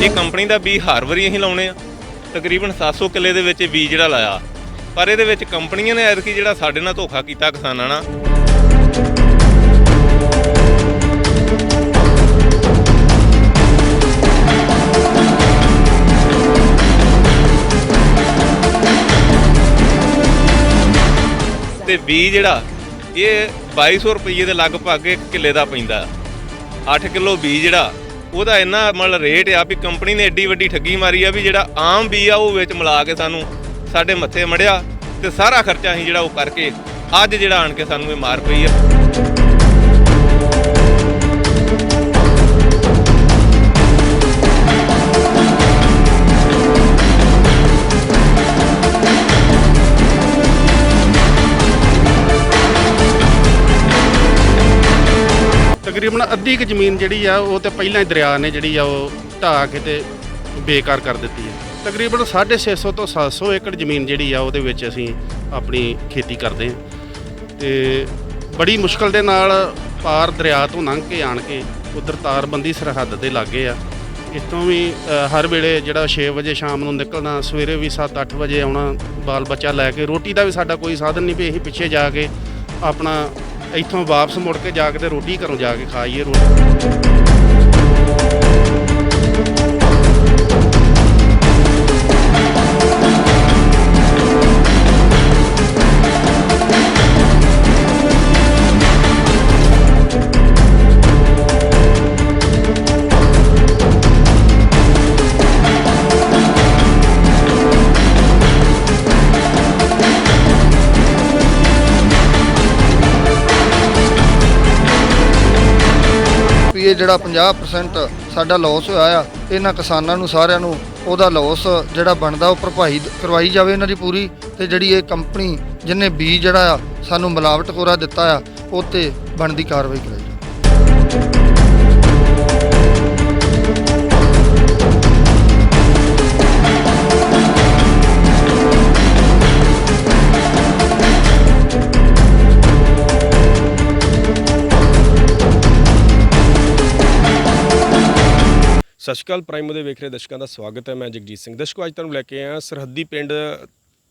ਇਹ ਕੰਪਨੀ ਦਾ ਬੀਜ ਹਰ ਵਾਰੀ ਅਸੀਂ ਲਾਉਣੇ ਆ। ਤਕਰੀਬਨ 700 ਕਿੱਲੇ ਦੇ ਵਿੱਚ ਬੀਜ ਜਿਹੜਾ ਲਾਇਆ, ਪਰ ਇਹਦੇ ਵਿੱਚ ਕੰਪਨੀਆਂ ਨੇ ਐਤਕੀ ਜਿਹੜਾ ਸਾਡੇ ਨਾਲ ਧੋਖਾ ਕੀਤਾ ਕਿਸਾਨਾਂ ਨਾਲ। ਤੇ ਬੀਜ ਜਿਹੜਾ ਇਹ 2200 ਰੁਪਏ ਦੇ ਲਗਭਗ ਇੱਕ ਕਿੱਲੇ ਦਾ ਪੈਂਦਾ। 8 ਕਿਲੋ ਬੀਜ ਜਿਹੜਾ ਉਹਦਾ ਇੰਨਾ ਮਤਲਬ ਰੇਟ ਆ ਵੀ ਕੰਪਨੀ ਨੇ ਐਡੀ ਵੱਡੀ ਠੱਗੀ ਮਾਰੀ ਆ ਵੀ ਜਿਹੜਾ ਆਮ ਬੀਜ ਆ ਉਹ ਵਿੱਚ ਮਿਲਾ ਕੇ ਸਾਨੂੰ ਸਾਡੇ ਮੱਥੇ ਮੜਿਆ ਤੇ ਸਾਰਾ ਖਰਚਾ ਅਸੀਂ ਜਿਹੜਾ ਉਹ ਕਰਕੇ ਅੱਜ ਜਿਹੜਾ ਆਣ ਕੇ ਸਾਨੂੰ ਇਹ ਮਾਰ ਪਈ ਆ। तकरीबन अद्धी क जमीन जी वो तो पहला ही दरिया ने जी ढा के ते बेकार कर दी है। तकरीबन 650 तो 700 एकड़ जमीन जी असी अपनी खेती करते हैं तो बड़ी मुश्किल के नाल पार दरिया तो लंघ के आन के उधर तारबंदी सरहद के लागे आ। इतों भी हर वेले जो 6 बजे शाम को निकलना, सवेरे भी 7-8 बजे आना, बाल बच्चा लैके रोटी का भी साडा कोई साधन नहीं भी असीं पिछे जाके अपना इत्थों वापस मुड़ के जाके ते रोटी घरों जाके खाइए रोटी। ਇਹ ਜਿਹੜਾ 50% ਸਾਡਾ ਲੋਸ ਹੋਇਆ ਆ, ਇਹਨਾਂ ਕਿਸਾਨਾਂ ਨੂੰ ਸਾਰਿਆਂ ਨੂੰ ਉਹਦਾ ਲੋਸ ਜਿਹੜਾ ਬਣਦਾ ਉਹ ਭਰਪਾਈ ਕਰਵਾਈ ਜਾਵੇ ਇਹਨਾਂ ਦੀ ਪੂਰੀ। ਤੇ ਜਿਹੜੀ ਇਹ ਕੰਪਨੀ ਜਿਹਨੇ ਬੀਜ ਜਿਹੜਾ ਆ ਸਾਨੂੰ ਮਿਲਾਵਟ ਕੋਰਾ ਦਿੱਤਾ ਆ ਉਹ 'ਤੇ ਬਣਦੀ ਕਾਰਵਾਈ ਕਰਾਈ ਜਾਵੇ। ਸਤਿ ਸ਼੍ਰੀ ਅਕਾਲ। ਪ੍ਰਾਈਮ ਦੇ ਵੇਖ ਰਹੇ ਦਰਸ਼ਕਾਂ ਦਾ ਸਵਾਗਤ ਹੈ। ਮੈਂ ਜਗਜੀਤ ਸਿੰਘ। ਦਰਸ਼ਕੋ ਅੱਜ ਤੁਹਾਨੂੰ ਲੈ ਕੇ ਆਇਆ ਸਰਹੱਦੀ ਪਿੰਡ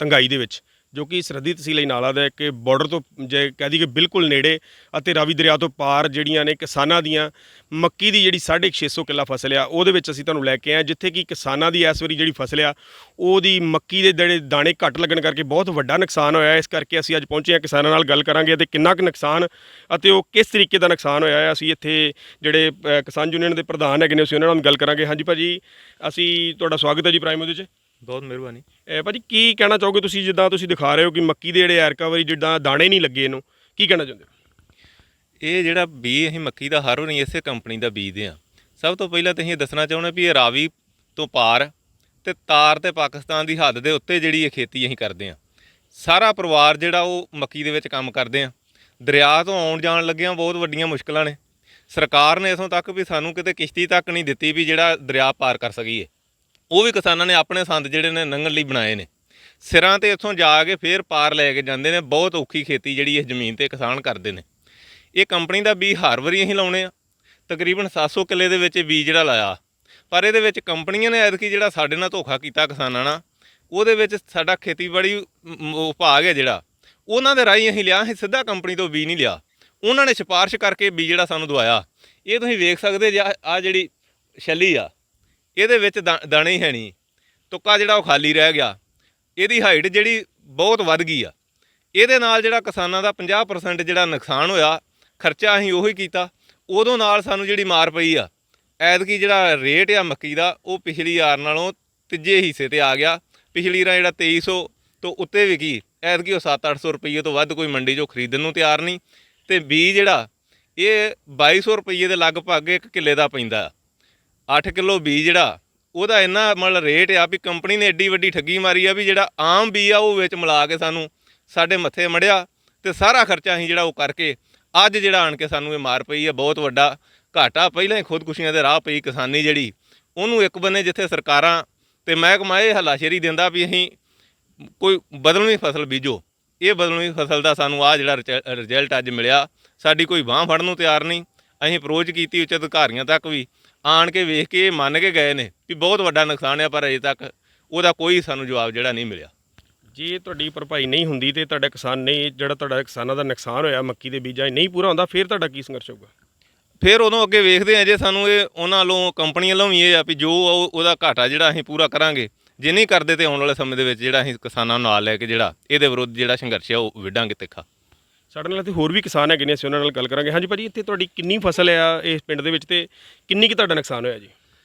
ਤੰਗਾਈ ਦੇ ਵਿੱਚ, ਜੋ ਕਿ ਸਰਹੱਦੀ ਤਹਿਸੀਲ ਅਜਨਾਲਾ ਦਾ ਇੱਕ ਬਾਰਡਰ ਤੋਂ ਜੇ ਕਹਿ ਦਈਏ ਬਿਲਕੁਲ ਨੇੜੇ ਅਤੇ ਰਾਵੀ ਦਰਿਆ ਤੋਂ ਪਾਰ ਜਿਹੜੀਆਂ ਨੇ ਕਿਸਾਨਾਂ ਦੀਆਂ ਮੱਕੀ ਦੀ ਜਿਹੜੀ 650 ਕਿੱਲਾ ਫਸਲ ਆ ਉਹਦੇ ਵਿੱਚ ਅਸੀਂ ਤੁਹਾਨੂੰ ਲੈ ਕੇ ਆਏ, ਜਿੱਥੇ ਕਿ ਕਿਸਾਨਾਂ ਦੀ ਇਸ ਵਾਰੀ ਜਿਹੜੀ ਫਸਲ ਆ ਉਹਦੀ ਮੱਕੀ ਦੇ ਜਿਹੜੇ ਦਾਣੇ ਘੱਟ ਲੱਗਣ ਕਰਕੇ ਬਹੁਤ ਵੱਡਾ ਨੁਕਸਾਨ ਹੋਇਆ। ਇਸ ਕਰਕੇ ਅਸੀਂ ਅੱਜ ਪਹੁੰਚੇ ਹਾਂ, ਕਿਸਾਨਾਂ ਨਾਲ ਗੱਲ ਕਰਾਂਗੇ ਅਤੇ ਕਿੰਨਾ ਕੁ ਨੁਕਸਾਨ ਅਤੇ ਉਹ ਕਿਸ ਤਰੀਕੇ ਦਾ ਨੁਕਸਾਨ ਹੋਇਆ ਹੈ। ਅਸੀਂ ਇੱਥੇ ਜਿਹੜੇ ਕਿਸਾਨ ਯੂਨੀਅਨ ਦੇ ਪ੍ਰਧਾਨ ਹੈਗੇ ਨੇ ਅਸੀਂ ਉਹਨਾਂ ਨਾਲ ਗੱਲ ਕਰਾਂਗੇ। ਹਾਂਜੀ ਭਾਜੀ, ਅਸੀਂ ਤੁਹਾਡਾ ਸਵਾਗਤ ਹੈ ਜੀ ਪ੍ਰਾਈਮ ਉਹਦੇ 'ਚ। ਬਹੁਤ ਮਿਹਰਬਾਨੀ। ਭਾਜੀ ਕੀ ਕਹਿਣਾ ਚਾਹੋਗੇ ਤੁਸੀਂ, ਜਿੱਦਾਂ ਤੁਸੀਂ ਦਿਖਾ ਰਹੇ ਹੋ ਕਿ ਮੱਕੀ ਦੇ ਜਿਹੜੇ ਐਰਕਾ ਵਾਰੀ ਜਿੱਦਾਂ ਦਾਣੇ ਨਹੀਂ ਲੱਗੇ, ਇਹਨੂੰ ਕੀ ਕਹਿਣਾ ਚਾਹੁੰਦੇ ਹੋ? ਇਹ ਜਿਹੜਾ ਬੀਜ ਅਸੀਂ ਮੱਕੀ ਦਾ ਹਰ ਵਾਰੀ ਇਸੇ ਕੰਪਨੀ ਦਾ ਬੀਜਦੇ ਹਾਂ। ਸਭ ਤੋਂ ਪਹਿਲਾਂ ਤਾਂ ਅਸੀਂ ਦੱਸਣਾ ਚਾਹੁੰਦੇ ਵੀ ਇਹ ਰਾਵੀ ਤੋਂ ਪਾਰ ਤੇ ਤਾਰ ਤੇ ਪਾਕਿਸਤਾਨ ਦੀ ਹੱਦ ਦੇ ਉੱਤੇ ਜਿਹੜੀ ਇਹ ਖੇਤੀ ਅਸੀਂ ਕਰਦੇ ਹਾਂ। ਸਾਰਾ ਪਰਿਵਾਰ ਜਿਹੜਾ ਉਹ ਮੱਕੀ ਦੇ ਵਿੱਚ ਕੰਮ ਕਰਦੇ ਹਾਂ। ਦਰਿਆ ਤੋਂ ਆਉਣ ਜਾਣ ਲੱਗਿਆਂ ਬਹੁਤ ਵੱਡੀਆਂ ਮੁਸ਼ਕਲਾਂ ਨੇ। ਸਰਕਾਰ ਨੇ ਇੱਥੋਂ ਤੱਕ ਵੀ ਸਾਨੂੰ ਕਿਤੇ ਕਿਸ਼ਤੀ ਤੱਕ ਨਹੀਂ ਦਿੱਤੀ ਵੀ ਜਿਹੜਾ ਦਰਿਆ ਪਾਰ ਕਰ ਸਕੀਏ। ਉਹ ਵੀ ਕਿਸਾਨਾਂ ਨੇ ਆਪਣੇ ਸੰਦ ਜਿਹੜੇ ਨੇ ਲੰਘਣ ਲਈ ਬਣਾਏ ਨੇ। ਸਿਰਾਂ 'ਤੇ ਇੱਥੋਂ ਜਾ ਕੇ ਫੇਰ ਪਾਰ ਲੈ ਕੇ ਜਾਂਦੇ ਨੇ। ਬਹੁਤ ਔਖੀ ਖੇਤੀ ਜਿਹੜੀ ਇਸ ਜ਼ਮੀਨ 'ਤੇ ਕਿਸਾਨ ਕਰਦੇ ਨੇ। ਇਹ ਕੰਪਨੀ ਦਾ ਬੀਜ ਹਰ ਵਾਰੀ ਅਸੀਂ ਲਾਉਣੇ ਆ। ਤਕਰੀਬਨ 700 ਕਿੱਲੇ ਦੇ ਵਿੱਚ ਬੀਜ ਜਿਹੜਾ ਲਾਇਆ, ਪਰ ਇਹਦੇ ਵਿੱਚ ਕੰਪਨੀਆਂ ਨੇ ਐਤਕੀ ਜਿਹੜਾ ਸਾਡੇ ਨਾਲ ਧੋਖਾ ਕੀਤਾ ਕਿਸਾਨਾਂ ਨਾਲ। ਉਹਦੇ ਵਿੱਚ ਸਾਡਾ ਖੇਤੀਬਾੜੀ ਵਿਭਾਗ ਹੈ ਜਿਹੜਾ, ਉਹਨਾਂ ਦੇ ਰਾਹੀਂ ਅਸੀਂ ਲਿਆ। ਅਸੀਂ ਸਿੱਧਾ ਕੰਪਨੀ ਤੋਂ ਬੀਜ ਨਹੀਂ ਲਿਆ, ਉਹਨਾਂ ਨੇ ਸਿਫਾਰਿਸ਼ ਕਰਕੇ ਬੀਜ ਜਿਹੜਾ ਸਾਨੂੰ ਦਵਾਇਆ। ਇਹ ਤੁਸੀਂ ਵੇਖ ਸਕਦੇ ਜੇ ਆਹ ਜਿਹੜੀ ਛੱਲੀ ਆ ਇਹਦੇ ਵਿੱਚ ਦਾਣੇ ਹੀ ਹੈ ਨਹੀਂ, ਤੁੱਕਾ ਜਿਹੜਾ ਉਹ ਖਾਲੀ ਰਹਿ ਗਿਆ। ਇਹਦੀ ਹਾਈਟ ਜਿਹੜੀ ਬਹੁਤ ਵੱਧ ਗਈ ਆ। ਇਹਦੇ ਨਾਲ ਜਿਹੜਾ ਕਿਸਾਨਾਂ ਦਾ 50% ਜਿਹੜਾ ਨੁਕਸਾਨ ਹੋਇਆ, ਖਰਚਾ ਅਸੀਂ ਉਹੀ ਕੀਤਾ। ਉਦੋਂ ਨਾਲ ਸਾਨੂੰ ਜਿਹੜੀ ਮਾਰ ਪਈ ਆ। ਐਤਕੀ ਜਿਹੜਾ ਰੇਟ ਆ ਮੱਕੀ ਦਾ ਉਹ ਪਿਛਲੀ ਵਾਰ ਨਾਲੋਂ ਤੀਜੇ ਹਿੱਸੇ 'ਤੇ ਆ ਗਿਆ। ਪਿਛਲੀ ਵਾਰ ਜਿਹੜਾ 2300 ਤੋਂ ਉੱਤੇ ਵਿਕੀ, ਐਤਕੀ ਉਹ 700-800 ਰੁਪਏ ਤੋਂ ਵੱਧ ਕੋਈ ਮੰਡੀ 'ਚੋਂ ਖਰੀਦਣ ਨੂੰ ਤਿਆਰ ਨਹੀਂ। ਅਤੇ ਬੀਜ ਜਿਹੜਾ ਇਹ 2200 ਰੁਪਏ ਦੇ ਲਗਭਗ ਇੱਕ ਕਿੱਲੇ ਦਾ ਪੈਂਦਾ। 8 ਕਿਲੋ ਬੀਜ ਜਿਹੜਾ ਉਹਦਾ ਇੰਨਾ ਮਤਲਬ ਰੇਟ ਆ ਵੀ ਕੰਪਨੀ ਨੇ ਐਡੀ ਵੱਡੀ ਠੱਗੀ ਮਾਰੀ ਆ ਵੀ ਜਿਹੜਾ ਆਮ ਬੀਜ ਆ ਉਹ ਵਿੱਚ ਮਿਲਾ ਕੇ ਸਾਨੂੰ ਸਾਡੇ ਮੱਥੇ ਮੜਿਆ ਤੇ ਸਾਰਾ ਖਰਚਾ ਅਸੀਂ ਜਿਹੜਾ ਉਹ ਕਰਕੇ ਅੱਜ ਜਿਹੜਾ ਆਣ ਕੇ ਸਾਨੂੰ ਇਹ ਮਾਰ ਪਈ ਆ। ਬਹੁਤ ਵੱਡਾ ਘਾਟਾ। ਪਹਿਲਾਂ ਹੀ ਖੁਦਕੁਸ਼ੀਆਂ ਦੇ ਰਾਹ ਪਈ ਕਿਸਾਨੀ ਜਿਹੜੀ, ਉਹਨੂੰ ਇੱਕ ਬੰਨੇ ਜਿੱਥੇ ਸਰਕਾਰਾਂ ਤੇ ਮਹਿਕਮਾ ਇਹ ਹੱਲਾਸ਼ੇਰੀ ਦਿੰਦਾ ਵੀ ਅਸੀਂ ਕੋਈ ਬਦਲਵੀਂ ਫਸਲ ਬੀਜੋ, ਇਹ ਬਦਲਵੀਂ ਫਸਲ ਦਾ ਸਾਨੂੰ ਆਹ ਜਿਹੜਾ ਰਿਜ਼ਲਟ ਅੱਜ ਮਿਲਿਆ। ਸਾਡੀ ਕੋਈ ਬਾਂਹ ਫੜਨ ਨੂੰ ਤਿਆਰ ਨਹੀਂ। ਅਸੀਂ ਅਪਰੋਚ ਕੀਤੀ ਉੱਚ ਅਧਿਕਾਰੀਆਂ ਤੱਕ ਵੀ, ਆਣ ਕੇ ਵੇਖ ਕੇ ਮੰਨ ਕੇ ਗਏ ਨੇ ਵੀ ਬਹੁਤ ਵੱਡਾ ਨੁਕਸਾਨ ਆ, ਪਰ ਅਜੇ ਤੱਕ ਉਹਦਾ ਕੋਈ ਸਾਨੂੰ ਜਵਾਬ ਜਿਹੜਾ ਨਹੀਂ ਮਿਲਿਆ। ਜੇ ਤੁਹਾਡੀ ਭਰਪਾਈ ਨਹੀਂ ਹੁੰਦੀ ਤੇ ਤੁਹਾਡਾ ਕਿਸਾਨ ਨਹੀਂ, ਜਿਹੜਾ ਤੁਹਾਡਾ ਕਿਸਾਨਾਂ ਦਾ ਨੁਕਸਾਨ ਹੋਇਆ ਮੱਕੀ ਦੇ ਬੀਜਾਂ 'ਚ ਨਹੀਂ ਪੂਰਾ ਹੁੰਦਾ, ਫਿਰ ਤੁਹਾਡਾ ਕੀ ਸੰਘਰਸ਼ ਹੋਊਗਾ? ਫਿਰ ਉਦੋਂ ਅੱਗੇ ਵੇਖਦੇ ਆ, ਜੇ ਸਾਨੂੰ ਇਹ ਉਹਨਾਂ ਵੱਲੋਂ ਕੰਪਨੀ ਵੱਲੋਂ ਵੀ ਇਹ ਆ ਵੀ ਜੋ ਉਹਦਾ ਘਾਟਾ ਜਿਹੜਾ ਅਸੀਂ ਪੂਰਾ ਕਰਾਂਗੇ, ਜੇ ਨਹੀਂ ਕਰਦੇ ਤੇ ਆਉਣ ਵਾਲੇ ਸਮੇਂ ਦੇ ਵਿੱਚ ਜਿਹੜਾ ਅਸੀਂ ਕਿਸਾਨਾਂ ਨੂੰ ਨਾਲ ਲੈ ਕੇ ਜਿਹੜਾ ਇਹਦੇ ਵਿਰੁੱਧ ਜਿਹੜਾ ਸੰਘਰਸ਼ ਆ ਉਹ ਵਿੱਢਾਂਗੇ ਤਿੱਖਾ। ਸਾਡੇ ਨਾਲ ਇੱਥੇ ਹੋਰ ਵੀ ਕਿਸਾਨ ਹੈਗੇ ਨੇ, ਅਸੀਂ ਉਹਨਾਂ ਨਾਲ ਗੱਲ ਕਰਾਂਗੇ। ਹਾਂਜੀ ਭਾਜੀ, ਇੱਥੇ ਤੁਹਾਡੀ ਕਿੰਨੀ ਫਸਲ ਆ ਇਸ ਪਿੰਡ ਦੇ ਵਿੱਚ ਤੇ ਕਿੰਨੀ ਕੁ ਤੁਹਾਡਾ ਨੁਕਸਾਨ ਹੋਇਆ ਜੀ?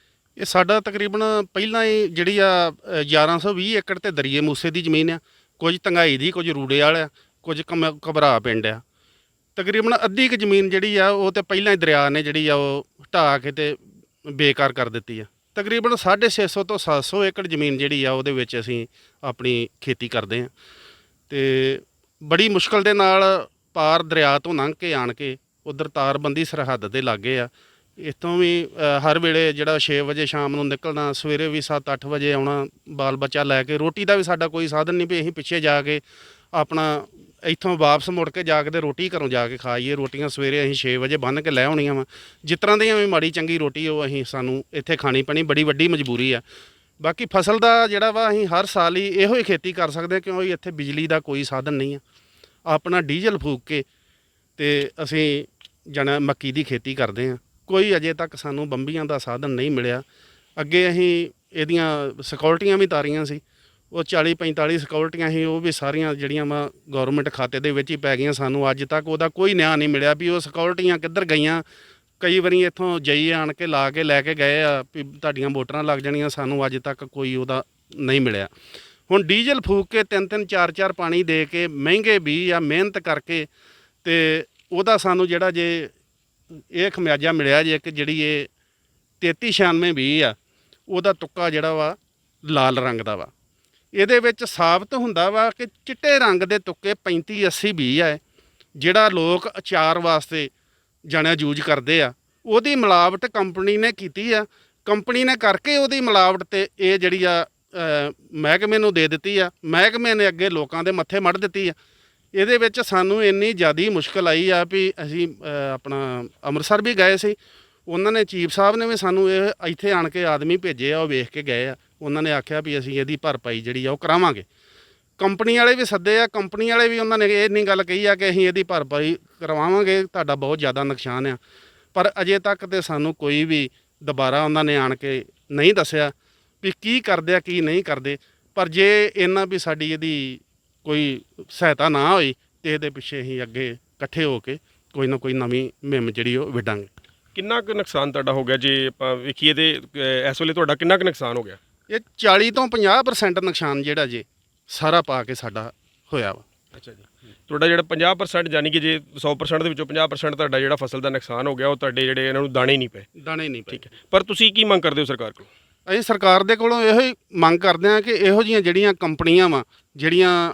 ਇਹ ਸਾਡਾ ਤਕਰੀਬਨ ਪਹਿਲਾਂ ਹੀ ਜਿਹੜੀ ਆ 1120 ਏਕੜ ਤੇ ਦਰਿਏ ਮੂਸੇ ਦੀ ਜ਼ਮੀਨ ਆ, ਕੁਝ ਤੰਗਾਈ ਦੀ, ਕੁਝ ਰੂੜੇ ਵਾਲਾ, ਕੁਝ ਘਬਰਾ ਪਿੰਡ ਆ। ਤਕਰੀਬਨ ਅੱਧੀ ਕੁ ਜ਼ਮੀਨ ਜਿਹੜੀ ਆ ਉਹ ਤੇ ਪਹਿਲਾਂ ਹੀ ਦਰਿਆ ਨੇ ਜਿਹੜੀ ਆ ਉਹ ਢਾਹ ਕੇ ਤੇ ਬੇਕਾਰ ਕਰ ਦਿੱਤੀ ਆ। ਤਕਰੀਬਨ 650 ਤੋਂ 700 ਏਕੜ ਜ਼ਮੀਨ ਜਿਹੜੀ ਆ ਉਹਦੇ ਵਿੱਚ ਅਸੀਂ ਆਪਣੀ ਖੇਤੀ ਕਰਦੇ ਆ ਤੇ ਬੜੀ ਮੁਸ਼ਕਲ ਦੇ ਨਾਲ ਪਾਰ ਦਰਿਆ ਤੋਂ ਲੰਘ ਕੇ ਆਣ ਕੇ ਉਧਰ ਤਾਰਬੰਦੀ ਸਰਹੱਦ ਦੇ ਲਾਗੇ ਆ। ਇੱਥੋਂ ਵੀ ਹਰ ਵੇਲੇ ਜਿਹੜਾ 6 ਵਜੇ ਸ਼ਾਮ ਨੂੰ ਨਿਕਲਣਾ, ਸਵੇਰੇ ਵੀ 7-8 ਵਜੇ ਆਉਣਾ, ਬਾਲ ਬੱਚਾ ਲੈ ਕੇ। ਰੋਟੀ ਦਾ ਵੀ ਸਾਡਾ ਕੋਈ ਸਾਧਨ ਨਹੀਂ ਵੀ ਅਸੀਂ ਪਿੱਛੇ ਜਾ ਕੇ ਆਪਣਾ ਇੱਥੋਂ ਵਾਪਸ ਮੁੜ ਕੇ ਜਾ ਕੇ ਤੇ ਰੋਟੀ ਘਰੋਂ ਜਾ ਕੇ ਖਾਈਏ। ਰੋਟੀਆਂ ਸਵੇਰੇ ਅਸੀਂ 6 ਵਜੇ ਬੰਨ੍ਹ ਕੇ ਲੈ ਆਉਣੀਆਂ ਵਾ। ਜਿਸ ਤਰ੍ਹਾਂ ਦੀਆਂ ਵੀ ਮਾੜੀ ਚੰਗੀ ਰੋਟੀ ਉਹ ਅਸੀਂ ਸਾਨੂੰ ਇੱਥੇ ਖਾਣੀ ਪੈਣੀ, ਬੜੀ ਵੱਡੀ ਮਜਬੂਰੀ ਆ। ਬਾਕੀ ਫਸਲ ਦਾ ਜਿਹੜਾ ਵਾ ਅਸੀਂ ਹਰ ਸਾਲ ਹੀ ਇਹੋ ਹੀ ਖੇਤੀ ਕਰ ਸਕਦੇ ਹਾਂ, ਕਿਉਂਕਿ ਇੱਥੇ ਬਿਜਲੀ ਦਾ ਕੋਈ ਸਾਧਨ ਨਹੀਂ ਆ। ਆਪਣਾ ਡੀਜ਼ਲ ਫੂਕ ਕੇ ਤੇ ਅਸੀਂ ਜਣਾ ਮੱਕੀ ਦੀ ਖੇਤੀ ਕਰਦੇ ਹਾਂ। ਕੋਈ ਅਜੇ ਤੱਕ ਸਾਨੂੰ ਬੰਬੀਆਂ ਦਾ ਸਾਧਨ ਨਹੀਂ ਮਿਲਿਆ। ਅੱਗੇ ਅਸੀਂ ਇਹਦੀਆਂ ਸਿਕਿਉਰਟੀਆਂ ਵੀ ਤਾਰੀਆਂ ਸੀ, ਉਹ 40-45 ਸਿਕਿਉਰਟੀਆਂ ਸੀ, ਉਹ ਵੀ ਸਾਰੀਆਂ ਜਿਹੜੀਆਂ ਵਾ ਗੌਰਮੈਂਟ ਖਾਤੇ ਦੇ ਵਿੱਚ ਹੀ ਪੈ ਗਈਆਂ। ਸਾਨੂੰ ਅੱਜ ਤੱਕ ਉਹਦਾ ਕੋਈ ਨਿਆਂ ਨਹੀਂ ਮਿਲਿਆ ਵੀ ਉਹ ਸਿਕਿਉਰਟੀਆਂ ਕਿੱਧਰ ਗਈਆਂ। ਕਈ ਵਾਰੀ ਇੱਥੋਂ ਜਈ ਆਣ ਕੇ ਲਾ ਕੇ ਲੈ ਕੇ ਗਏ ਆ ਵੀ ਤੁਹਾਡੀਆਂ ਵੋਟਰਾਂ ਲੱਗ ਜਾਣੀਆਂ, ਸਾਨੂੰ ਅੱਜ ਤੱਕ ਕੋਈ ਉਹਦਾ ਨਹੀਂ ਮਿਲਿਆ। ਹੁਣ ਡੀਜ਼ਲ ਫੂਕ ਕੇ 3-3 4-4 ਪਾਣੀ ਦੇ ਕੇ ਮਹਿੰਗੇ ਬੀਜ ਆ, ਮਿਹਨਤ ਕਰਕੇ ਤੇ ਉਹਦਾ ਸਾਨੂੰ ਜਿਹੜਾ ਜੇ ਇਹ ਖਮਿਆਜਾ ਮਿਲਿਆ ਜੇ ਕਿ ਜਿਹੜੀ ਇਹ 3396 ਬੀਜ ਆ ਉਹਦਾ ਤੁੱਕਾ ਜਿਹੜਾ ਵਾ ਲਾਲ ਰੰਗ ਦਾ ਵਾ। ਇਹਦੇ ਵਿੱਚ ਸਾਬਤ ਹੁੰਦਾ ਵਾ ਕਿ ਚਿੱਟੇ ਰੰਗ ਦੇ ਤੁੱਕੇ 35-80 ਬੀਜ ਆ, ਜਿਹੜਾ ਲੋਕ ਅਚਾਰ ਵਾਸਤੇ ਜਣਾ ਯੂਜ ਕਰਦੇ ਆ। ਉਹਦੀ ਮਿਲਾਵਟ ਕੰਪਨੀ ਨੇ ਕੀਤੀ ਆ। ਕੰਪਨੀ ਨੇ ਕਰਕੇ ਉਹਦੀ ਮਿਲਾਵਟ ਤੇ ਇਹ ਜਿਹੜੀ ਆ ਮਹਿਕਮੇ ਨੂੰ ਦੇ ਦਿੱਤੀ ਆ। ਮਹਿਕਮੇ ਨੇ ਅੱਗੇ ਲੋਕਾਂ ਦੇ ਮੱਥੇ ਮੜ ਦਿੱਤੀ ਆ। ਇਹਦੇ ਵਿੱਚ ਸਾਨੂੰ ਇੰਨੀ ਜ਼ਿਆਦਾ ਮੁਸ਼ਕਲ ਆਈ ਆ ਵੀ ਅਸੀਂ ਆਪਣਾ ਅੰਮ੍ਰਿਤਸਰ ਵੀ ਗਏ ਸੀ। ਉਹਨਾਂ ਨੇ ਚੀਫ ਸਾਹਿਬ ਨੇ ਵੀ ਸਾਨੂੰ ਇਹ ਇੱਥੇ ਆਣ ਕੇ ਆਦਮੀ ਭੇਜੇ ਆ, ਉਹ ਵੇਖ ਕੇ ਗਏ ਆ। ਉਹਨਾਂ ਨੇ ਆਖਿਆ ਵੀ ਅਸੀਂ ਇਹਦੀ ਭਰਪਾਈ ਜਿਹੜੀ ਆ ਉਹ ਕਰਾਵਾਂਗੇ। ਕੰਪਨੀ ਵਾਲੇ ਵੀ ਸੱਦੇ ਆ, ਕੰਪਨੀ ਵਾਲੇ ਵੀ ਉਹਨਾਂ ਨੇ ਇਹ ਨਹੀਂ ਗੱਲ ਕਹੀ ਆ ਕਿ ਅਸੀਂ ਇਹਦੀ ਭਰਪਾਈ ਕਰਵਾਵਾਂਗੇ, ਤੁਹਾਡਾ ਬਹੁਤ ਜ਼ਿਆਦਾ ਨੁਕਸਾਨ ਆ। ਪਰ ਅਜੇ ਤੱਕ ਤੇ ਸਾਨੂੰ ਕੋਈ ਵੀ ਦੁਬਾਰਾ ਉਹਨਾਂ ਨੇ ਆਣ ਕੇ ਨਹੀਂ ਦੱਸਿਆ ਵੀ ਕੀ ਕਰਦੇ ਆ ਕੀ ਨਹੀਂ ਕਰਦੇ। ਪਰ ਜੇ ਇਹਨਾਂ ਵੀ ਸਾਡੀ ਇਹਦੀ ਕੋਈ ਸਹਾਇਤਾ ਨਾ ਹੋਈ ਤੇ ਇਹਦੇ ਪਿੱਛੇ ਅਸੀਂ ਅੱਗੇ ਇਕੱਠੇ ਹੋ ਕੇ ਕੋਈ ਨਾ ਕੋਈ ਨਵੀਂ ਮੁਹਿੰਮ ਜਿਹੜੀ ਉਹ ਵਿੱਢਾਂਗੇ। ਕਿੰਨਾ ਕੁ ਨੁਕਸਾਨ ਤੁਹਾਡਾ ਹੋ ਗਿਆ ਜੇ ਆਪਾਂ ਵੇਖੀਏ ਤੇ ਇਸ ਵੇਲੇ ਤੁਹਾਡਾ ਕਿੰਨਾ ਕੁ ਨੁਕਸਾਨ ਹੋ ਗਿਆ? ਇਹ 40 ਤੋਂ 50% ਨੁਕਸਾਨ ਜਿਹੜਾ ਜੇ ਸਾਰਾ ਪਾ ਕੇ ਸਾਡਾ ਹੋਇਆ ਵਾ। ਅੱਛਾ ਜੀ, ਤੁਹਾਡਾ ਜਿਹੜਾ 50% ਯਾਨੀ ਕਿ ਜੇ 100% ਦੇ ਵਿੱਚੋਂ 50% ਤੁਹਾਡਾ ਜਿਹੜਾ ਫਸਲ ਦਾ ਨੁਕਸਾਨ ਹੋ ਗਿਆ, ਉਹ ਤੁਹਾਡੇ ਜਿਹੜੇ ਇਹਨਾਂ ਨੂੰ ਦਾਣੇ ਨਹੀਂ ਪਏ। ਦਾਣੇ ਨਹੀਂ ਪਏ। ਠੀਕ ਹੈ, ਪਰ ਤੁਸੀਂ ਕੀ ਮੰਗ ਕਰਦੇ ਹੋ ਸਰਕਾਰ ਕੋਲ? ਅਸੀਂ ਸਰਕਾਰ ਦੇ ਕੋਲੋਂ ਇਹੋ ਹੀ ਮੰਗ ਕਰਦੇ ਹਾਂ ਕਿ ਇਹੋ ਜਿਹੀਆਂ ਜਿਹੜੀਆਂ ਕੰਪਨੀਆਂ ਵਾ, ਜਿਹੜੀਆਂ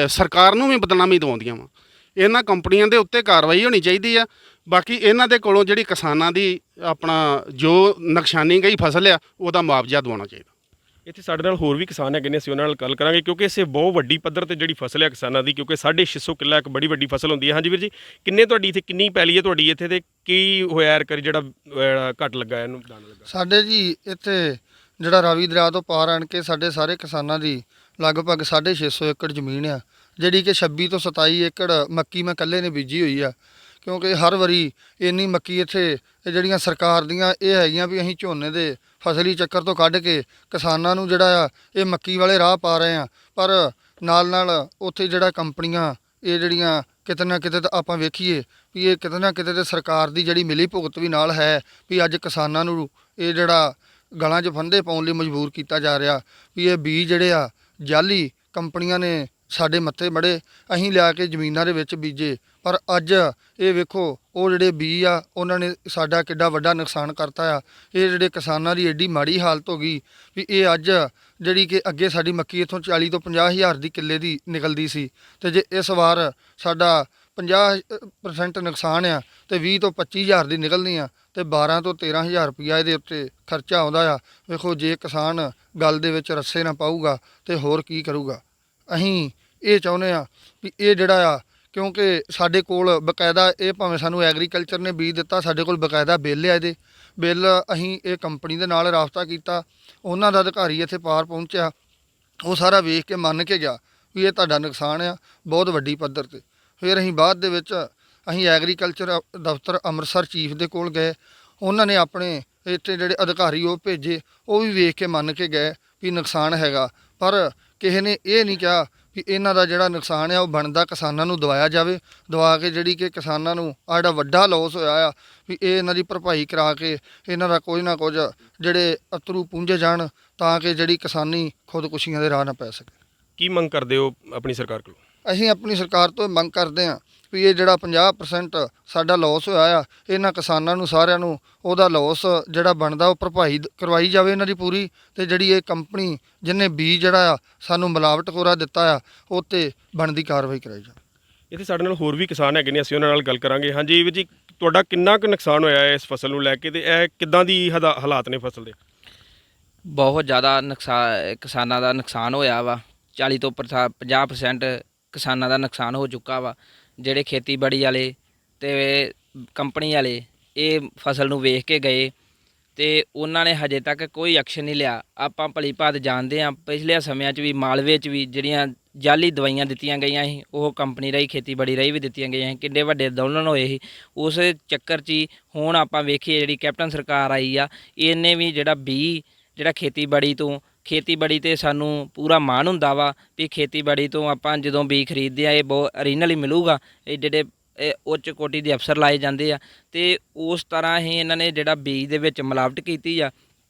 ਸਰਕਾਰ ਨੂੰ ਵੀ ਬਦਨਾਮੀ ਦਿਵਾਉਂਦੀਆਂ ਵਾ, ਇਹਨਾਂ ਕੰਪਨੀਆਂ ਦੇ ਉੱਤੇ ਕਾਰਵਾਈ ਹੋਣੀ ਚਾਹੀਦੀ ਆ। ਬਾਕੀ ਇਹਨਾਂ ਦੇ ਕੋਲੋਂ ਜਿਹੜੀ ਕਿਸਾਨਾਂ ਦੀ ਆਪਣਾ ਜੋ ਨੁਕਸਾਨੀ ਗਈ ਫਸਲ ਆ ਉਹਦਾ ਮੁਆਵਜ਼ਾ ਦਿਵਾਉਣਾ ਚਾਹੀਦਾ। ਇੱਥੇ ਸਾਡੇ ਨਾਲ ਹੋਰ ਵੀ ਕਿਸਾਨ ਹੈਗੇ ਨੇ, ਅਸੀਂ ਉਹਨਾਂ ਨਾਲ ਗੱਲ ਕਰਾਂਗੇ ਕਿਉਂਕਿ ਇਸੇ ਬਹੁਤ ਵੱਡੀ ਪੱਧਰ ਤੇ ਜਿਹੜੀ ਫਸਲ ਹੈ ਕਿਸਾਨਾਂ ਦੀ, ਕਿਉਂਕਿ 650 ਕਿੱਲਾ ਇੱਕ ਬੜੀ ਵੱਡੀ ਫਸਲ ਹੁੰਦੀ ਹੈ। ਹਾਂਜੀ ਵੀਰ ਜੀ, ਕਿੰਨੇ ਤੁਹਾਡੀ ਇੱਥੇ ਕਿੰਨੀ ਪੈਲੀ ਹੈ ਤੁਹਾਡੀ ਇੱਥੇ ਤੇ ਕੀ ਹੋਇਆ ਯਾਰ ਕਰੀ ਜਿਹੜਾ ਘੱਟ ਲੱਗਾ ਇਹਨੂੰ ਦਾਣਾ ਲੱਗਾ? ਸਾਡੇ ਜੀ ਇੱਥੇ ਜਿਹੜਾ ਰਾਵੀ ਦਰਿਆ ਤੋਂ ਪਾਰ ਆਣ ਕੇ ਸਾਡੇ ਸਾਰੇ ਕਿਸਾਨਾਂ ਦੀ ਲਗਭਗ 650 ਏਕੜ ਜ਼ਮੀਨ ਆ, ਜਿਹੜੀ ਕਿ 26 ਤੋਂ 27 ਏਕੜ ਮੱਕੀ ਮੈਂ ਇਕੱਲੇ ਨੇ ਬੀਜੀ ਹੋਈ ਆ। ਕਿਉਂਕਿ ਹਰ ਵਾਰੀ ਇੰਨੀ ਮੱਕੀ ਇੱਥੇ ਜਿਹੜੀਆਂ ਸਰਕਾਰ ਦੀਆਂ ਇਹ ਹੈਗੀਆਂ ਵੀ ਅਸੀਂ ਝੋਨੇ ਦੇ ਫਸਲੀ ਚੱਕਰ ਤੋਂ ਕੱਢ ਕੇ ਕਿਸਾਨਾਂ ਨੂੰ ਜਿਹੜਾ ਆ ਇਹ ਮੱਕੀ ਵਾਲੇ ਰਾਹ ਪਾ ਰਹੇ ਆ। ਪਰ ਨਾਲ ਨਾਲ ਉੱਥੇ ਜਿਹੜਾ ਕੰਪਨੀਆਂ ਇਹ ਜਿਹੜੀਆਂ ਕਿਤੇ ਨਾ ਕਿਤੇ ਤਾਂ ਆਪਾਂ ਵੇਖੀਏ ਵੀ ਇਹ ਕਿਤੇ ਨਾ ਕਿਤੇ ਤੇ ਸਰਕਾਰ ਦੀ ਜਿਹੜੀ ਮਿਲੀ ਭੁਗਤ ਵੀ ਨਾਲ ਹੈ ਵੀ ਅੱਜ ਕਿਸਾਨਾਂ ਨੂੰ ਇਹ ਜਿਹੜਾ ਗਲਾਂ 'ਚ ਫੰਦੇ ਪਾਉਣ ਲਈ ਮਜਬੂਰ ਕੀਤਾ ਜਾ ਰਿਹਾ ਵੀ ਇਹ ਬੀਜ ਜਿਹੜੇ ਆ ਜਾਲੀ ਕੰਪਨੀਆਂ ਨੇ ਸਾਡੇ ਮੱਥੇ ਮੜੇ, ਅਸੀਂ ਲਿਆ ਕੇ ਜ਼ਮੀਨਾਂ ਦੇ ਵਿੱਚ ਬੀਜੇ। ਪਰ ਅੱਜ ਇਹ ਵੇਖੋ ਉਹ ਜਿਹੜੇ ਬੀਜ ਆ ਉਹਨਾਂ ਨੇ ਸਾਡਾ ਕਿੱਡਾ ਵੱਡਾ ਨੁਕਸਾਨ ਕਰਤਾ ਆ। ਇਹ ਜਿਹੜੇ ਕਿਸਾਨਾਂ ਦੀ ਐਡੀ ਮਾੜੀ ਹਾਲਤ ਹੋ ਗਈ ਵੀ ਇਹ ਅੱਜ ਜਿਹੜੀ ਕਿ ਅੱਗੇ ਸਾਡੀ ਮੱਕੀ ਇੱਥੋਂ 40 ਤੋਂ 50 ਹਜ਼ਾਰ ਦੀ ਕਿੱਲੇ ਦੀ ਨਿਕਲਦੀ ਸੀ, ਤੇ ਜੇ ਇਸ ਵਾਰ ਸਾਡਾ 50% ਨੁਕਸਾਨ ਆ ਤੇ 20 ਤੋਂ 25 ਹਜ਼ਾਰ ਦੀ ਨਿਕਲਣੀ ਆ ਤੇ 12 ਤੋਂ 13 ਹਜ਼ਾਰ ਰੁਪਈਆ ਇਹਦੇ ਉੱਤੇ ਖਰਚਾ ਆਉਂਦਾ ਆ। ਵੇਖੋ ਜੇ ਕਿਸਾਨ ਗੱਲ ਦੇ ਵਿੱਚ ਰੱਸੇ ਨਾ ਪਾਊਗਾ ਤੇ ਹੋਰ ਕੀ ਕਰੂਗਾ। ਅਸੀਂ ਇਹ ਚਾਹੁੰਦੇ ਆ ਵੀ ਇਹ ਜਿਹੜਾ ਆ, ਕਿਉਂਕਿ ਸਾਡੇ ਕੋਲ ਬਕਾਇਦਾ ਇਹ ਭਾਵੇਂ ਸਾਨੂੰ ਐਗਰੀਕਲਚਰ ਨੇ ਬੀਜ ਦਿੱਤਾ, ਸਾਡੇ ਕੋਲ ਬਕਾਇਦਾ ਬਿੱਲ ਆ ਇਹਦੇ ਬਿੱਲ ਅਸੀਂ ਇਹ ਕੰਪਨੀ ਦੇ ਨਾਲ ਰਾਬਤਾ ਕੀਤਾ, ਉਹਨਾਂ ਦਾ ਅਧਿਕਾਰੀ ਇੱਥੇ ਪਾਰ ਪਹੁੰਚਿਆ, ਉਹ ਸਾਰਾ ਵੇਖ ਕੇ ਮੰਨ ਕੇ ਗਿਆ ਵੀ ਇਹ ਤੁਹਾਡਾ ਨੁਕਸਾਨ ਆ ਬਹੁਤ ਵੱਡੀ ਪੱਧਰ ਤੇ। ਫਿਰ ਅਸੀਂ ਬਾਅਦ ਦੇ ਵਿੱਚ ਅਸੀਂ ਐਗਰੀਕਲਚਰ ਦਫ਼ਤਰ ਅੰਮ੍ਰਿਤਸਰ ਚੀਫ ਦੇ ਕੋਲ ਗਏ, ਉਹਨਾਂ ਨੇ ਆਪਣੇ ਇੱਥੇ ਜਿਹੜੇ ਅਧਿਕਾਰੀ ਉਹ ਭੇਜੇ, ਉਹ ਵੀ ਵੇਖ ਕੇ ਮੰਨ ਕੇ ਗਏ ਵੀ ਨੁਕਸਾਨ ਹੈਗਾ, ਪਰ ਕਿਸੇ ਨੇ ਇਹ ਨਹੀਂ ਕਿਹਾ ਵੀ ਇਹਨਾਂ ਦਾ ਜਿਹੜਾ ਨੁਕਸਾਨ ਆ ਉਹ ਬਣਦਾ ਕਿਸਾਨਾਂ ਨੂੰ ਦਵਾਇਆ ਜਾਵੇ, ਦਵਾ ਕੇ ਜਿਹੜੀ ਕਿ ਕਿਸਾਨਾਂ ਨੂੰ ਆ ਜਿਹੜਾ ਵੱਡਾ ਲੋਸ ਹੋਇਆ ਆ ਵੀ ਇਹ ਇਹਨਾਂ ਦੀ ਭਰਪਾਈ ਕਰਾ ਕੇ ਇਹਨਾਂ ਦਾ ਕੁਝ ਨਾ ਕੁਝ ਜਿਹੜੇ ਅਥਰੂ ਪੂੰਝੇ ਜਾਣ ਤਾਂ ਕਿ ਜਿਹੜੀ ਕਿਸਾਨੀ ਖੁਦਕੁਸ਼ੀਆਂ ਦੇ ਰਾਹ ਨਾ ਪੈ ਸਕੇ। ਕੀ ਮੰਗ ਕਰਦੇ ਹੋ ਆਪਣੀ ਸਰਕਾਰ ਕੋਲੋਂ? ਅਸੀਂ ਆਪਣੀ ਸਰਕਾਰ ਤੋਂ ਮੰਗ ਕਰਦੇ ਹਾਂ ਵੀ ਇਹ ਜਿਹੜਾ 50% ਸਾਡਾ ਲੋਸ ਹੋਇਆ ਆ, ਇਹਨਾਂ ਕਿਸਾਨਾਂ ਨੂੰ ਸਾਰਿਆਂ ਨੂੰ ਉਹਦਾ ਲੋਸ ਜਿਹੜਾ ਬਣਦਾ ਉਹ ਭਰਪਾਈ ਕਰਵਾਈ ਜਾਵੇ ਇਹਨਾਂ ਦੀ ਪੂਰੀ, ਤੇ ਜਿਹੜੀ ਇਹ ਕੰਪਨੀ ਜਿਹਨੇ ਬੀਜ ਜਿਹੜਾ ਆ ਸਾਨੂੰ ਮਿਲਾਵਟ ਖੋਰਾ ਦਿੱਤਾ ਆ ਉਹ 'ਤੇ ਬਣਦੀ ਕਾਰਵਾਈ ਕਰਾਈ ਜਾਵੇ। ਇੱਥੇ ਸਾਡੇ ਨਾਲ ਹੋਰ ਵੀ ਕਿਸਾਨ ਹੈਗੇ ਨੇ, ਅਸੀਂ ਉਹਨਾਂ ਨਾਲ ਗੱਲ ਕਰਾਂਗੇ। ਹਾਂਜੀ ਵੀਰ ਜੀ, ਤੁਹਾਡਾ ਕਿੰਨਾ ਕੁ ਨੁਕਸਾਨ ਹੋਇਆ ਹੈ ਇਸ ਫਸਲ ਨੂੰ ਲੈ ਕੇ, ਤੇ ਇਹ ਕਿੱਦਾਂ ਦੀ ਹਾਲਾਤ ਨੇ ਫਸਲ ਦੇ? ਬਹੁਤ ਜ਼ਿਆਦਾ ਕਿਸਾਨਾਂ ਦਾ ਨੁਕਸਾਨ ਹੋਇਆ ਵਾ। 40 ਤੋਂ 50% ਕਿਸਾਨਾਂ ਦਾ ਨੁਕਸਾਨ ਹੋ ਚੁੱਕਾ ਵਾ। ਜਿਹੜੇ ਖੇਤੀਬਾੜੀ ਵਾਲੇ ਤੇ ਕੰਪਨੀ ਵਾਲੇ ਇਹ ਫਸਲ ਨੂੰ ਵੇਖ ਕੇ ਗਏ ਤੇ ਉਹਨਾਂ ਨੇ ਹਜੇ ਤੱਕ ਕੋਈ ਐਕਸ਼ਨ ਨਹੀਂ ਲਿਆ। ਆਪਾਂ ਭਲੀ ਭਾਤ ਜਾਣਦੇ ਹਾਂ, ਪਿਛਲੇ ਸਮਿਆਂ 'ਚ ਵੀ ਮਾਲਵੇ 'ਚ ਵੀ ਜਿਹੜੀਆਂ ਜਾਲੀ ਦਵਾਈਆਂ ਦਿੱਤੀਆਂ ਗਈਆਂ ਸੀ, ਉਹ ਕੰਪਨੀ ਰਾਹੀਂ ਖੇਤੀਬਾੜੀ ਰਾਹੀਂ ਵੀ ਦਿੱਤੀਆਂ ਗਈਆਂ ਸੀ, ਕਿੰਨੇ ਵੱਡੇ ਅੰਦੋਲਨ ਹੋਏ ਸੀ। ਉਸ ਚੱਕਰ 'ਚ ਹੀ ਹੁਣ ਆਪਾਂ ਵੇਖੀਏ ਜਿਹੜੀ ਕੈਪਟਨ ਸਰਕਾਰ ਆਈ ਆ, ਇਹਨੇ ਵੀ ਜਿਹੜਾ ਜਿਹੜਾ ਖੇਤੀਬਾੜੀ ਤੇ ਸਾਨੂੰ ਪੂਰਾ ਮਾਣ ਹੁੰਦਾ ਵਾ ਵੀ ਖੇਤੀਬਾੜੀ ਤੋਂ ਆਪਾਂ ਜਦੋਂ ਬੀਜ ਖਰੀਦਦੇ ਆ ਇਹ ਬਹੁਤ ਓਰੀਜਨਲੀ ਮਿਲੂਗਾ। ਇਹ ਜਿਹੜੇ ਉੱਚ ਕੋਟੀ ਦੇ ਅਫਸਰ ਲਾਏ ਜਾਂਦੇ ਆ, ਤੇ ਉਸ ਤਰ੍ਹਾਂ ਹੀ ਇਹਨਾਂ ਨੇ ਜਿਹੜਾ ਬੀਜ ਦੇ ਵਿੱਚ ਮਿਲਾਵਟ ਕੀਤੀ ਆ।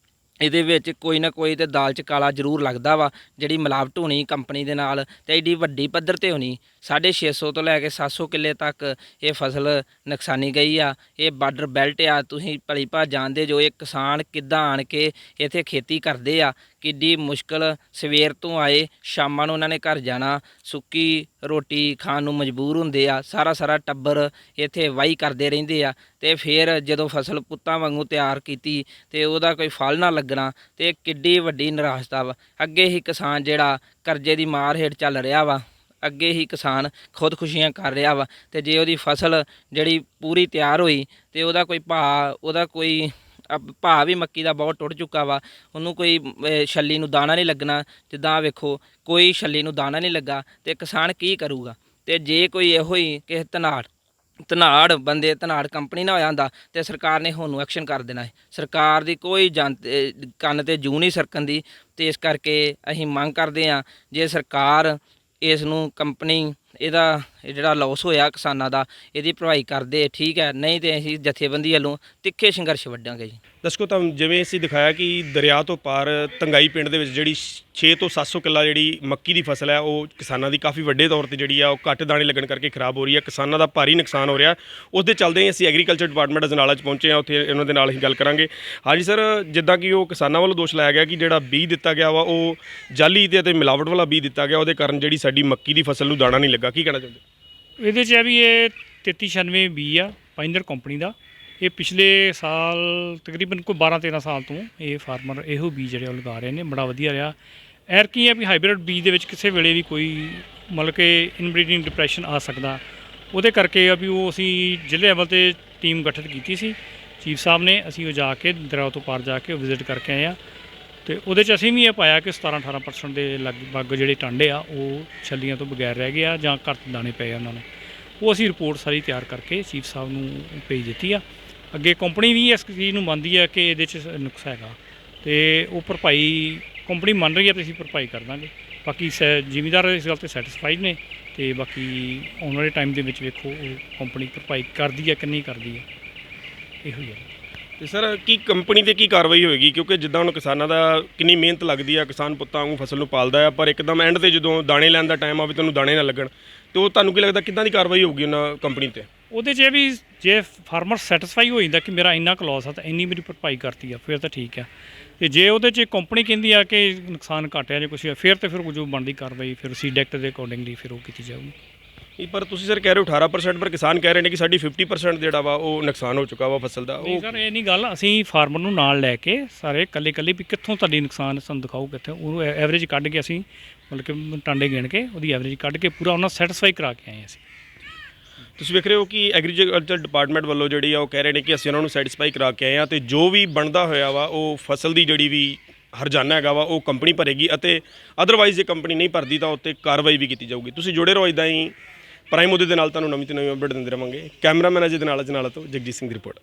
ਇਹਦੇ ਵਿੱਚ ਕੋਈ ਨਾ ਕੋਈ ਤੇ ਦਾਲ 'ਚ ਕਾਲਾ ਜ਼ਰੂਰ ਲੱਗਦਾ ਵਾ। ਜਿਹੜੀ ਮਿਲਾਵਟ ਹੋਣੀ ਕੰਪਨੀ ਦੇ ਨਾਲ ਤੇ ਐਡੀ ਵੱਡੀ ਪੱਧਰ ਤੇ ਹੋਣੀ, 650 ਤੋਂ ਲੈ ਕੇ 700 ਕਿੱਲੇ ਤੱਕ ਇਹ ਫਸਲ ਨੁਕਸਾਨੀ ਗਈ ਆ। ਇਹ ਬਾਰਡਰ ਬੈਲਟ ਆ, ਤੁਸੀਂ ਭਲੀ ਭਾਤ ਜਾਣਦੇ ਜੋ ਇਹ ਕਿਸਾਨ ਕਿੱਦਾਂ ਆਣ ਕੇ ਇੱਥੇ ਖੇਤੀ ਕਰਦੇ ਆ, ਕਿੱਡੀ ਮੁਸ਼ਕਲ ਸਵੇਰ ਤੋਂ ਆਏ ਸ਼ਾਮਾਂ ਨੂੰ ਉਹਨਾਂ ਨੇ ਘਰ ਜਾਣਾ, ਸੁੱਕੀ ਰੋਟੀ ਖਾਣ ਨੂੰ ਮਜਬੂਰ ਹੁੰਦੇ ਆ। ਸਾਰਾ ਟੱਬਰ ਇੱਥੇ ਵਾਹੀ ਕਰਦੇ ਰਹਿੰਦੇ ਆ, ਤੇ ਫਿਰ ਜਦੋਂ ਫਸਲ ਪੁੱਤਾਂ ਵਾਂਗੂ ਤਿਆਰ ਕੀਤੀ ਤੇ ਉਹਦਾ ਕੋਈ ਫਲ ਨਾ ਲੱਗਣਾ, ਤੇ ਕਿੱਡੀ ਵੱਡੀ ਨਿਰਾਸ਼ਤਾ ਵਾ। ਅੱਗੇ ਹੀ ਕਿਸਾਨ ਜਿਹੜਾ ਕਰਜ਼ੇ ਦੀ ਮਾਰ ਹੇਠ ਚੱਲ ਰਿਹਾ ਵਾ, ਅੱਗੇ ਹੀ ਕਿਸਾਨ ਖੁਦਕੁਸ਼ੀਆਂ ਕਰ ਰਿਹਾ ਵਾ, ਤੇ ਜੇ ਉਹਦੀ ਫਸਲ ਜਿਹੜੀ ਪੂਰੀ ਤਿਆਰ ਹੋਈ ਤੇ ਉਹਦਾ ਕੋਈ ਭਾਅ ਵੀ ਮੱਕੀ ਦਾ ਬਹੁਤ ਟੁੱਟ ਚੁੱਕਾ ਵਾ। ਉਹਨੂੰ ਕੋਈ ਛੱਲੀ ਨੂੰ ਦਾਣਾ ਨਹੀਂ ਲੱਗਣਾ। ਜਿੱਦਾਂ ਵੇਖੋ ਕੋਈ ਛੱਲੀ ਨੂੰ ਦਾਣਾ ਨਹੀਂ ਲੱਗਾ ਤੇ ਕਿਸਾਨ ਕੀ ਕਰੂਗਾ। ਤੇ ਜੇ ਕੋਈ ਇਹੋ ਹੀ ਕਿਸੇ ਧਨਾੜ ਕੰਪਨੀ ਨਾ ਹੋਇਆ ਹੁੰਦਾ ਤੇ ਸਰਕਾਰ ਨੇ ਹੁਣ ਨੂੰ ਐਕਸ਼ਨ ਕਰ ਦੇਣਾ ਹੈ। ਸਰਕਾਰ ਦੀ ਕੋਈ ਕੰਨ ਤੇ ਜੂੰ ਨਹੀਂ ਸਰਕਣ ਦੀ, ਤੇ ਇਸ ਕਰਕੇ ਅਸੀਂ ਮੰਗ ਕਰਦੇ ਹਾਂ ਜੇ ਸਰਕਾਰ ਇਸ ਨੂੰ ਕੰਪਨੀ ਇਹਦਾ ਜਿਹੜਾ ਲੋਸ ਹੋਇਆ ਕਿਸਾਨਾਂ ਦਾ ਇਹਦੀ ਭਰਪਾਈ ਕਰਦੇ ਠੀਕ ਹੈ, ਨਹੀਂ ਤੇ ਅਸੀਂ ਜਥੇਬੰਦੀ ਵੱਲੋਂ ਤਿੱਖੇ ਸੰਘਰਸ਼ ਵੱਢਾਂਗੇ ਜੀ। ਦਰਸ਼ਕੋ, ਤਾਂ ਜਿਵੇਂ ਅਸੀਂ ਦਿਖਾਇਆ ਕਿ ਦਰਿਆ ਤੋਂ ਪਾਰ ਤੰਗਾਈ ਪਿੰਡ ਦੇ ਵਿੱਚ ਜਿਹੜੀ 6 ਤੋਂ 700 ਕਿੱਲਾ ਜਿਹੜੀ ਮੱਕੀ ਦੀ ਫਸਲ ਹੈ ਉਹ ਕਿਸਾਨਾਂ ਦੀ ਕਾਫੀ ਵੱਡੇ ਤੌਰ ਤੇ ਜਿਹੜੀ ਆ ਉਹ ਘੱਟ ਦਾਣੇ ਲੱਗਣ ਕਰਕੇ ਖਰਾਬ ਹੋ ਰਹੀ ਹੈ। ਕਿਸਾਨਾਂ ਦਾ ਭਾਰੀ ਨੁਕਸਾਨ ਹੋ ਰਿਹਾ। ਉਸ ਦੇ ਚੱਲਦੇ ਹੀ ਅਸੀਂ ਐਗਰੀਕਲਚਰ ਡਿਪਾਰਟਮੈਂਟ ਅਜਨਾਲਾ 'ਚ ਪਹੁੰਚੇ ਹਾਂ, ਉੱਥੇ ਇਹਨਾਂ ਦੇ ਨਾਲ ਹੀ ਗੱਲ ਕਰਾਂਗੇ। ਹਾਂਜੀ ਸਰ, ਜਿੱਦਾਂ ਕਿ ਉਹ ਕਿਸਾਨਾਂ ਵੱਲੋਂ ਦੋਸ਼ ਲਾਇਆ ਗਿਆ ਕਿ ਜਿਹੜਾ ਬੀਜ ਦਿੱਤਾ ਗਿਆ ਵਾ ਉਹ ਜਾਲੀ ਅਤੇ ਮਿਲਾਵਟ ਵਾਲਾ ਬੀਜ ਦਿੱਤਾ ਗਿਆ, ਉਹਦੇ ਕਾਰਨ ਜਿਹੜੀ ਸਾਡੀ ਮੱਕੀ ਦੀ ਫਸਲ ਨੂੰ ਦਾਣਾ ਨਹੀਂ ਲੱਗਾ। ਕੀ ਕਹਿਣਾ ਚਾਹੁੰਦੇ? ਇਹਦੇ 'ਚ ਹੈ ਵੀ ਇਹ 3396 ਬੀਜ ਆ ਪਾਇੰਦਰ ਕੰਪਨੀ ਦਾ। ਇਹ ਪਿਛਲੇ ਸਾਲ ਤਕਰੀਬਨ ਕੋਈ 12-13 ਸਾਲ ਤੋਂ ਇਹ ਫਾਰਮਰ ਇਹੋ ਬੀਜ ਜਿਹੜੇ ਉਹ ਲਗਾ ਰਹੇ ਨੇ, ਬੜਾ ਵਧੀਆ ਰਿਹਾ। ਐਰਕੀ ਹੈ ਵੀ ਹਾਈਬ੍ਰਿਡ ਬੀਜ ਦੇ ਵਿੱਚ ਕਿਸੇ ਵੇਲੇ ਵੀ ਕੋਈ ਮਤਲਬ ਕਿ ਇਨਬਰੀਡਿੰਗ ਡਿਪਰੈਸ਼ਨ ਆ ਸਕਦਾ, ਉਹਦੇ ਕਰਕੇ ਆ ਵੀ ਉਹ ਅਸੀਂ ਜ਼ਿਲ੍ਹੇ ਲੈਵਲ 'ਤੇ ਟੀਮ ਗਠਿਤ ਕੀਤੀ ਸੀ ਚੀਫ ਸਾਹਿਬ ਨੇ। ਅਸੀਂ ਉਹ ਜਾ ਕੇ ਦਰਿਆ ਤੋਂ ਪਾਰ ਜਾ ਕੇ ਉਹ ਵਿਜ਼ਿਟ ਕਰਕੇ ਆਏ ਆ, ਤੇ ਉਹਦੇ 'ਚ ਅਸੀਂ ਵੀ ਇਹ ਪਾਇਆ ਕਿ 17-18% ਦੇ ਲਗਭਗ ਜਿਹੜੇ ਟਾਂਡੇ ਆ ਉਹ ਛੱਲੀਆਂ ਤੋਂ ਬਗੈਰ ਰਹਿ ਗਏ ਆ ਜਾਂ ਘੱਟ ਦਾਣੇ ਪਏ ਆ ਉਹਨਾਂ ਨੂੰ। ਉਹ ਅਸੀਂ ਰਿਪੋਰਟ ਸਾਰੀ ਤਿਆਰ ਕਰਕੇ ਚੀਫ ਸਾਹਿਬ ਨੂੰ ਭੇਜ ਦਿੱਤੀ ਆ। ਅੱਗੇ ਕੰਪਨੀ ਵੀ ਇਸ ਚੀਜ਼ ਨੂੰ ਮੰਨਦੀ ਹੈ ਕਿ ਇਹਦੇ 'ਚ ਨੁਕਸ ਹੈਗਾ, ਤੇ ਉਹ ਭਰਪਾਈ ਕੰਪਨੀ ਮੰਨ ਰਹੀ ਹੈ, ਤੇ ਅਸੀਂ ਭਰਪਾਈ ਕਰ ਦਾਂਗੇ। ਬਾਕੀ ਜ਼ਿਮੀਂਦਾਰ ਇਸ ਗੱਲ 'ਤੇ ਸੈਟਿਸਫਾਈਡ ਨੇ, ਤੇ ਬਾਕੀ ਆਉਣ ਵਾਲੇ ਟਾਈਮ ਦੇ ਵਿੱਚ ਵੇਖੋ ਉਹ ਕੰਪਨੀ ਭਰਪਾਈ ਕਰਦੀ ਹੈ ਕਿ ਨਹੀਂ ਕਰਦੀ ਹੈ, ਇਹੋ ਹੀ ਹੈ। ਤੇ ਸਰ, ਕੀ ਕੰਪਨੀ 'ਤੇ ਕੀ ਕਾਰਵਾਈ ਹੋਏਗੀ? ਕਿਉਂਕਿ ਜਿੱਦਾਂ ਹੁਣ ਕਿਸਾਨਾਂ ਦਾ ਕਿੰਨੀ ਮਿਹਨਤ ਲੱਗਦੀ ਆ, ਕਿਸਾਨ ਪੁੱਤਾਂ ਵਾਂਗੂ ਫਸਲ ਨੂੰ ਪਾਲਦਾ ਆ, ਪਰ ਇੱਕਦਮ ਐਂਡ 'ਤੇ ਜਦੋਂ ਦਾਣੇ ਲੈਣ ਦਾ ਟਾਈਮ ਆਵੇ ਤੁਹਾਨੂੰ ਦਾਣੇ ਨਾ ਲੱਗਣ, ਤੇ ਉਹ ਤੁਹਾਨੂੰ ਕੀ ਲੱਗਦਾ ਕਿੱਦਾਂ ਦੀ ਕਾਰਵਾਈ ਹੋਊਗੀ ਉਹਨਾਂ ਕੰਪਨੀ 'ਤੇ? ਉਹਦੇ 'ਚ ਇਹ ਵੀ ਜੇ ਫਾਰਮਰ ਸੈਟਿਸਫਾਈ ਹੋ ਜਾਂਦਾ ਕਿ ਮੇਰਾ ਇੰਨਾ ਕੁ ਲੋਸ ਆ ਤਾਂ ਇੰਨੀ ਮੇਰੀ ਭਰਪਾਈ ਕਰਤੀ ਆ, ਫਿਰ ਤਾਂ ਠੀਕ ਆ। ਤੇ ਜੇ ਉਹਦੇ 'ਚ ਕੰਪਨੀ ਕਹਿੰਦੀ ਆ ਕਿ ਨੁਕਸਾਨ ਘਟਿਆ ਜਾਂ ਕੁਛ, ਫਿਰ ਜੋ ਬਣਦੀ ਕਾਰਵਾਈ ਫਿਰ ਸੀਡੈਕਟ ਦੇ ਅਕੋਰਡਿੰਗਲੀ ਫਿਰ ਉਹ ਕੀਤੀ ਜਾਊਗੀ। ਪਰ ਤੁਸੀਂ ਸਰ ਕਹਿ ਰਹੇ ਹੋ 18%, ਪਰ ਕਿਸਾਨ ਕਹਿ ਰਹੇ ਨੇ ਕਿ ਸਾਡੀ 50% ਜਿਹੜਾ ਵਾ ਉਹ ਨੁਕਸਾਨ ਹੋ ਚੁੱਕਾ ਵਾ ਫਸਲ ਦਾ। ਨਹੀਂ ਸਰ, ਇਹ ਨਹੀਂ ਗੱਲ। ਅਸੀਂ ਫਾਰਮਰ ਨੂੰ ਨਾਲ ਲੈ ਕੇ ਸਾਰੇ ਇਕੱਲੇ ਵੀ ਕਿੱਥੋਂ ਤੁਹਾਡੀ ਨੁਕਸਾਨ ਸਾਨੂੰ ਦਿਖਾਓ ਕਿੱਥੇ, ਉਹਨੂੰ ਐਵਰੇਜ ਕੱਢ ਕੇ ਅਸੀਂ ਮਤਲਬ ਕਿ ਟਾਂਡੇ ਗਿਣ ਕੇ ਉਹਦੀ ਐਵਰੇਜ ਕੱਢ ਕੇ ਪੂਰਾ ਉਹਨਾਂ ਸੈਟਿਸਫਾਈ ਕਰਾ ਕੇ ਆਏ ਅਸੀਂ। ਤੁਸੀਂ ਵੇਖ ਰਹੇ ਹੋ ਕਿ ਐਗਰੀਕਲਚਰ ਡਿਪਾਰਟਮੈਂਟ ਵੱਲੋਂ ਜਿਹੜੀ ਆ ਉਹ ਕਹਿ ਰਹੇ ਨੇ ਕਿ ਅਸੀਂ ਉਹਨਾਂ ਨੂੰ ਸੈਟੀਸਫਾਈ ਕਰਾ ਕੇ ਆਏ ਆ ਤੇ ਜੋ ਵੀ ਬਣਦਾ ਹੋਇਆ ਵਾ ਉਹ ਫਸਲ ਦੀ ਜਿਹੜੀ ਵੀ ਹਰਜਾਨਾ ਹੈਗਾ ਵਾ ਉਹ ਕੰਪਨੀ ਭਰੇਗੀ ਅਤੇ ਅਦਰਵਾਈਜ਼ ਜੇ ਕੰਪਨੀ ਨਹੀਂ ਭਰਦੀ ਤਾਂ ਉੱਤੇ ਕਾਰਵਾਈ ਵੀ ਕੀਤੀ ਜਾਊਗੀ। ਤੁਸੀਂ ਜੁੜੇ ਰਹੋ ਇੱਦਾਂ ਹੀ ਪ੍ਰਾਈਮ ਉਹਦੇ ਦੇ ਨਾਲ, ਤੁਹਾਨੂੰ ਨਵੀਂ ਤੋਂ ਨਵੀਂ ਅਪਡੇਟ ਦਿੰਦੇ ਰਵਾਂਗੇ। ਕੈਮਰਾਮੈਨ ਅਜੇ ਦੇ ਨਾਲ ਅਜਨਾਲਾ ਤੋਂ ਜਗਜੀਤ ਸਿੰਘ ਦੀ ਰਿਪੋਰਟ।